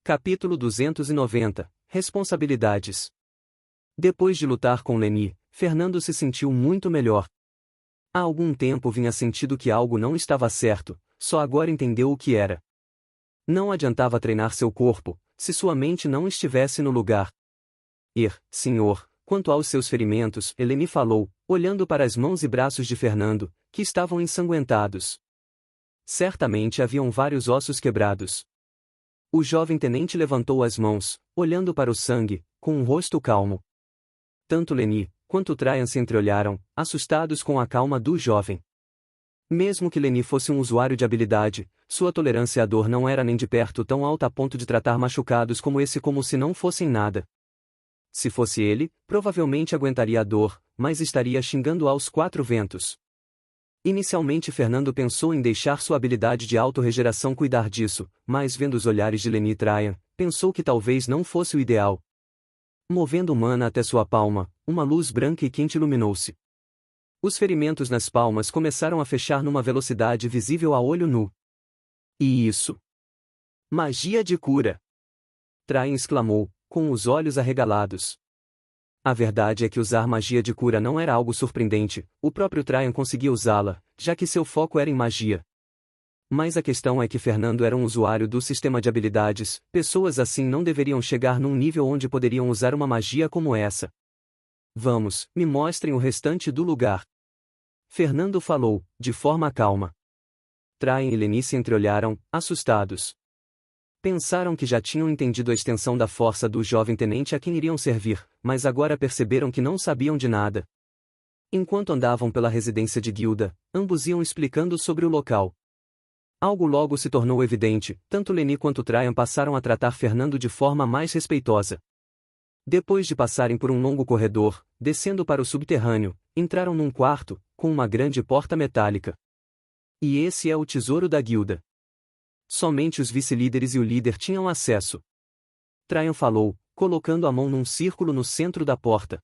Capítulo 290 Responsabilidades. Depois de lutar com Leni, Fernando se sentiu muito melhor. Há algum tempo vinha sentindo que algo não estava certo, só agora entendeu o que era. Não adiantava treinar seu corpo, se sua mente não estivesse no lugar. Senhor, quanto aos seus ferimentos, Eleni falou, olhando para as mãos e braços de Fernando, que estavam ensanguentados. Certamente haviam vários ossos quebrados. O jovem tenente levantou as mãos, olhando para o sangue, com um rosto calmo. Tanto Leni, quanto Traian se entreolharam, assustados com a calma do jovem. Mesmo que Leni fosse um usuário de habilidade, sua tolerância à dor não era nem de perto tão alta a ponto de tratar machucados como esse como se não fossem nada. Se fosse ele, provavelmente aguentaria a dor, mas estaria xingando aos quatro ventos. Inicialmente Fernando pensou em deixar sua habilidade de autorregeneração cuidar disso, mas vendo os olhares de Leni e Traian, pensou que talvez não fosse o ideal. Movendo Mana até sua palma, uma luz branca e quente iluminou-se. Os ferimentos nas palmas começaram a fechar numa velocidade visível a olho nu. E isso? Magia de cura! Traian exclamou, com os olhos arregalados. A verdade é que usar magia de cura não era algo surpreendente, o próprio Traian conseguia usá-la, já que seu foco era em magia. Mas a questão é que Fernando era um usuário do sistema de habilidades, pessoas assim não deveriam chegar num nível onde poderiam usar uma magia como essa. Vamos, me mostrem o restante do lugar. Fernando falou, de forma calma. Traian e Leni se entreolharam, assustados. Pensaram que já tinham entendido a extensão da força do jovem tenente a quem iriam servir, mas agora perceberam que não sabiam de nada. Enquanto andavam pela residência de Guilda, ambos iam explicando sobre o local. Algo logo se tornou evidente, tanto Leni quanto Traian passaram a tratar Fernando de forma mais respeitosa. Depois de passarem por um longo corredor, descendo para o subterrâneo, entraram num quarto, com uma grande porta metálica. E esse é o tesouro da Guilda. Somente os vice-líderes e o líder tinham acesso. Traian falou, colocando a mão num círculo no centro da porta.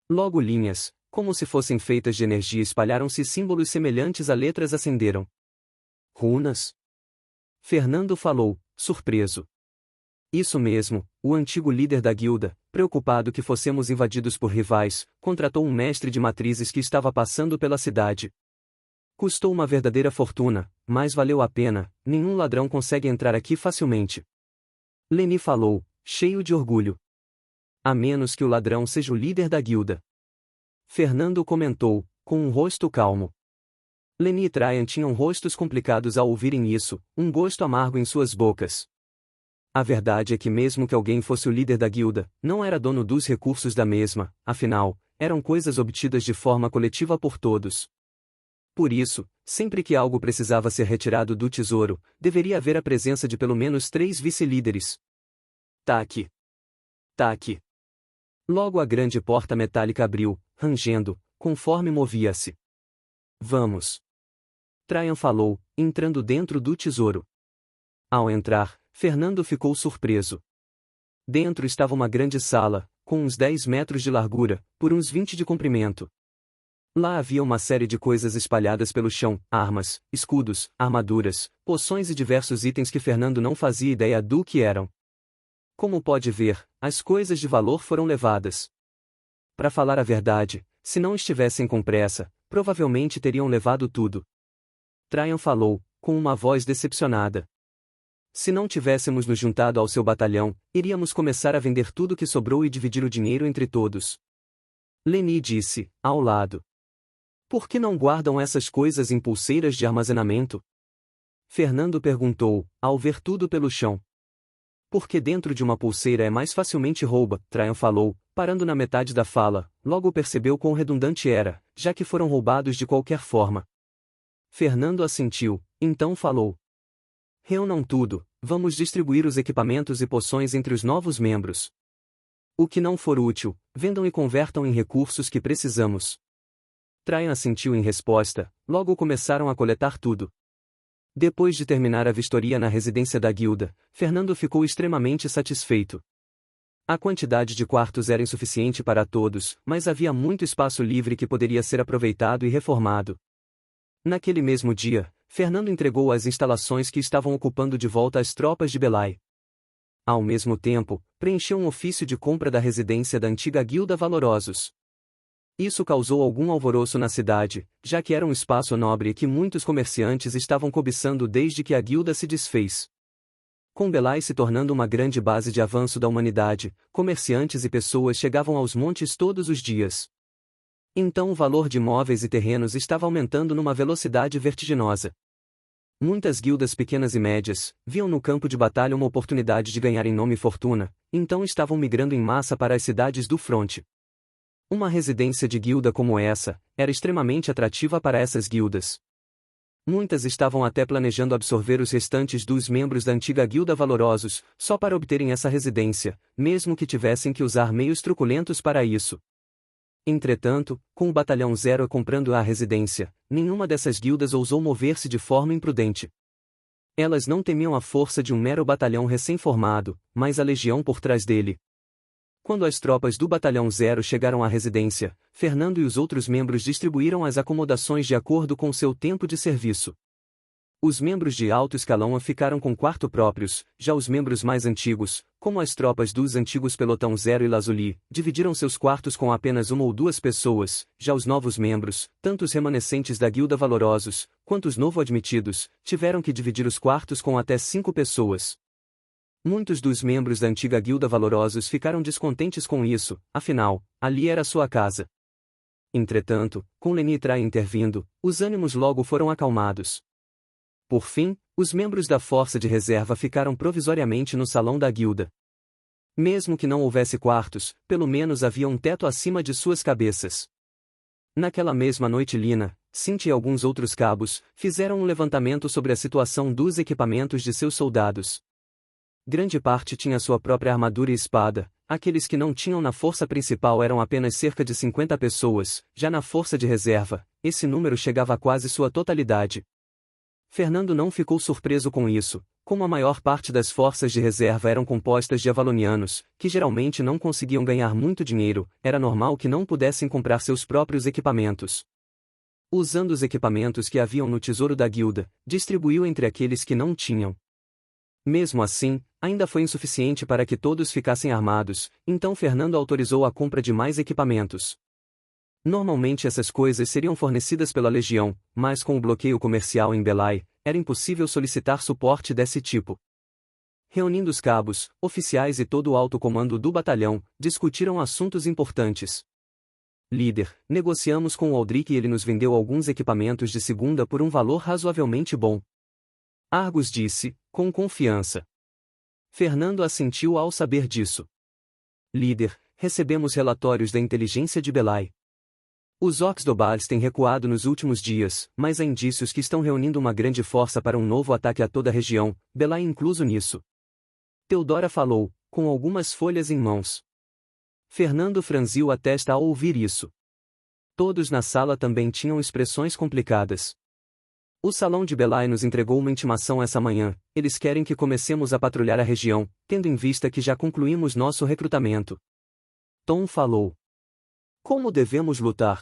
Logo linhas, como se fossem feitas de energia, espalharam-se e símbolos semelhantes a letras acenderam. Runas? Fernando falou, surpreso. Isso mesmo, o antigo líder da guilda, preocupado que fossemos invadidos por rivais, contratou um mestre de matrizes que estava passando pela cidade. Custou uma verdadeira fortuna, mas valeu a pena, nenhum ladrão consegue entrar aqui facilmente. Leni falou, cheio de orgulho. A menos que o ladrão seja o líder da guilda. Fernando comentou, com um rosto calmo. Leni e Traian tinham rostos complicados ao ouvirem isso, um gosto amargo em suas bocas. A verdade é que mesmo que alguém fosse o líder da guilda, não era dono dos recursos da mesma, afinal, eram coisas obtidas de forma coletiva por todos. Por isso, sempre que algo precisava ser retirado do tesouro, deveria haver a presença de pelo menos 3 vice-líderes. Tá aqui. Tá aqui. Logo a grande porta metálica abriu, rangendo, conforme movia-se. Vamos. Traian falou, entrando dentro do tesouro. Ao entrar, Fernando ficou surpreso. Dentro estava uma grande sala, com uns 10 metros de largura, por uns 20 de comprimento. Lá havia uma série de coisas espalhadas pelo chão, armas, escudos, armaduras, poções e diversos itens que Fernando não fazia ideia do que eram. Como pode ver, as coisas de valor foram levadas. Para falar a verdade, se não estivessem com pressa, provavelmente teriam levado tudo. Traian falou, com uma voz decepcionada. Se não tivéssemos nos juntado ao seu batalhão, iríamos começar a vender tudo que sobrou e dividir o dinheiro entre todos. Leni disse, ao lado. Por que não guardam essas coisas em pulseiras de armazenamento? Fernando perguntou, ao ver tudo pelo chão. Porque dentro de uma pulseira é mais facilmente rouba, Traian falou, parando na metade da fala, logo percebeu quão redundante era, já que foram roubados de qualquer forma. Fernando assentiu, então falou. Reúnam tudo, vamos distribuir os equipamentos e poções entre os novos membros. O que não for útil, vendam e convertam em recursos que precisamos. Traian assentiu em resposta, logo começaram a coletar tudo. Depois de terminar a vistoria na residência da guilda, Fernando ficou extremamente satisfeito. A quantidade de quartos era insuficiente para todos, mas havia muito espaço livre que poderia ser aproveitado e reformado. Naquele mesmo dia, Fernando entregou as instalações que estavam ocupando de volta às tropas de Belai. Ao mesmo tempo, preencheu um ofício de compra da residência da antiga Guilda Valorosos. Isso causou algum alvoroço na cidade, já que era um espaço nobre que muitos comerciantes estavam cobiçando desde que a guilda se desfez. Com Belay se tornando uma grande base de avanço da humanidade, comerciantes e pessoas chegavam aos montes todos os dias. Então o valor de imóveis e terrenos estava aumentando numa velocidade vertiginosa. Muitas guildas pequenas e médias viam no campo de batalha uma oportunidade de ganhar em nome e fortuna, então estavam migrando em massa para as cidades do fronte. Uma residência de guilda como essa era extremamente atrativa para essas guildas. Muitas estavam até planejando absorver os restantes dos membros da antiga Guilda Valorosos, só para obterem essa residência, mesmo que tivessem que usar meios truculentos para isso. Entretanto, com o Batalhão Zero comprando a residência, nenhuma dessas guildas ousou mover-se de forma imprudente. Elas não temiam a força de um mero batalhão recém-formado, mas a legião por trás dele. Quando as tropas do Batalhão Zero chegaram à residência, Fernando e os outros membros distribuíram as acomodações de acordo com seu tempo de serviço. Os membros de alto escalão ficaram com quarto próprios, já os membros mais antigos, como as tropas dos antigos Pelotão Zero e Lazuli, dividiram seus quartos com apenas uma ou duas pessoas, já os novos membros, tanto os remanescentes da Guilda Valorosos, quanto os novo-admitidos, tiveram que dividir os quartos com até 5 pessoas. Muitos dos membros da antiga Guilda Valorosos ficaram descontentes com isso, afinal, ali era sua casa. Entretanto, com Lenitra intervindo, os ânimos logo foram acalmados. Por fim, os membros da força de reserva ficaram provisoriamente no salão da guilda. Mesmo que não houvesse quartos, pelo menos havia um teto acima de suas cabeças. Naquela mesma noite Lina, Cinti e alguns outros cabos fizeram um levantamento sobre a situação dos equipamentos de seus soldados. Grande parte tinha sua própria armadura e espada, aqueles que não tinham na força principal eram apenas cerca de 50 pessoas, já na força de reserva, esse número chegava a quase sua totalidade. Fernando não ficou surpreso com isso, como a maior parte das forças de reserva eram compostas de avalonianos, que geralmente não conseguiam ganhar muito dinheiro, era normal que não pudessem comprar seus próprios equipamentos. Usando os equipamentos que haviam no tesouro da guilda, distribuiu entre aqueles que não tinham. Mesmo assim, ainda foi insuficiente para que todos ficassem armados, então Fernando autorizou a compra de mais equipamentos. Normalmente essas coisas seriam fornecidas pela Legião, mas com o bloqueio comercial em Belay, era impossível solicitar suporte desse tipo. Reunindo os cabos, oficiais e todo o alto comando do batalhão, discutiram assuntos importantes. Líder, negociamos com o Aldrich e ele nos vendeu alguns equipamentos de segunda por um valor razoavelmente bom. Argus disse, com confiança. Fernando assentiu ao saber disso. Líder, recebemos relatórios da inteligência de Belay. Os Oxdobals têm recuado nos últimos dias, mas há indícios que estão reunindo uma grande força para um novo ataque a toda a região, Belay incluso nisso. Teodora falou, com algumas folhas em mãos. Fernando franziu a testa ao ouvir isso. Todos na sala também tinham expressões complicadas. O salão de Belay nos entregou uma intimação essa manhã, eles querem que comecemos a patrulhar a região, tendo em vista que já concluímos nosso recrutamento. Tom falou. Como devemos lutar?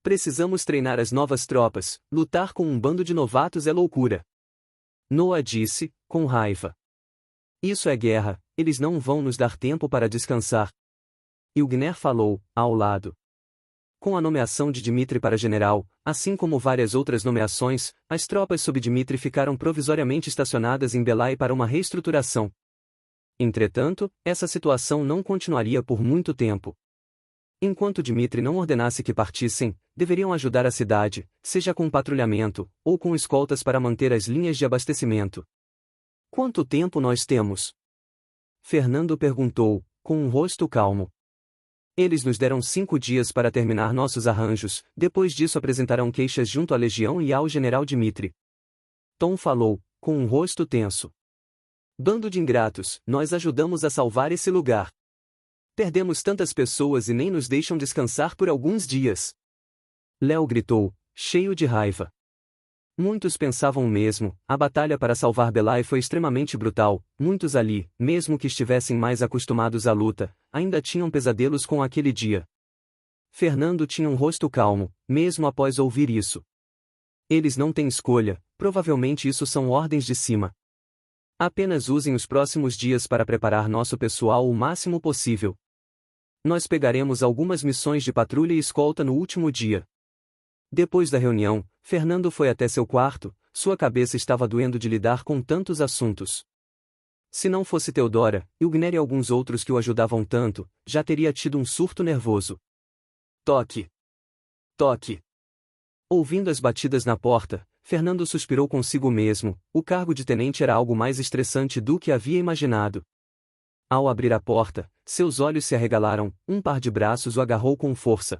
Precisamos treinar as novas tropas, lutar com um bando de novatos é loucura. Noah disse, com raiva. Isso é guerra, eles não vão nos dar tempo para descansar. Ilgner falou, ao lado. Com a nomeação de Dmitri para general, assim como várias outras nomeações, as tropas sob Dmitri ficaram provisoriamente estacionadas em Belay para uma reestruturação. Entretanto, essa situação não continuaria por muito tempo. Enquanto Dmitri não ordenasse que partissem, deveriam ajudar a cidade, seja com patrulhamento, ou com escoltas para manter as linhas de abastecimento. Quanto tempo nós temos? Fernando perguntou, com um rosto calmo. Eles nos deram 5 dias para terminar nossos arranjos, depois disso apresentarão queixas junto à Legião e ao general Dmitri. Tom falou, com um rosto tenso. Bando de ingratos, nós ajudamos a salvar esse lugar. Perdemos tantas pessoas e nem nos deixam descansar por alguns dias. Léo gritou, cheio de raiva. Muitos pensavam o mesmo, a batalha para salvar Belay foi extremamente brutal, muitos ali, mesmo que estivessem mais acostumados à luta, ainda tinham pesadelos com aquele dia. Fernando tinha um rosto calmo, mesmo após ouvir isso. Eles não têm escolha, provavelmente isso são ordens de cima. Apenas usem os próximos dias para preparar nosso pessoal o máximo possível. Nós pegaremos algumas missões de patrulha e escolta no último dia. Depois da reunião, Fernando foi até seu quarto, sua cabeça estava doendo de lidar com tantos assuntos. Se não fosse Teodora, Ilgner e alguns outros que o ajudavam tanto, já teria tido um surto nervoso. Toque! Toque! Ouvindo as batidas na porta, Fernando suspirou consigo mesmo, o cargo de tenente era algo mais estressante do que havia imaginado. Ao abrir a porta, seus olhos se arregalaram, um par de braços o agarrou com força.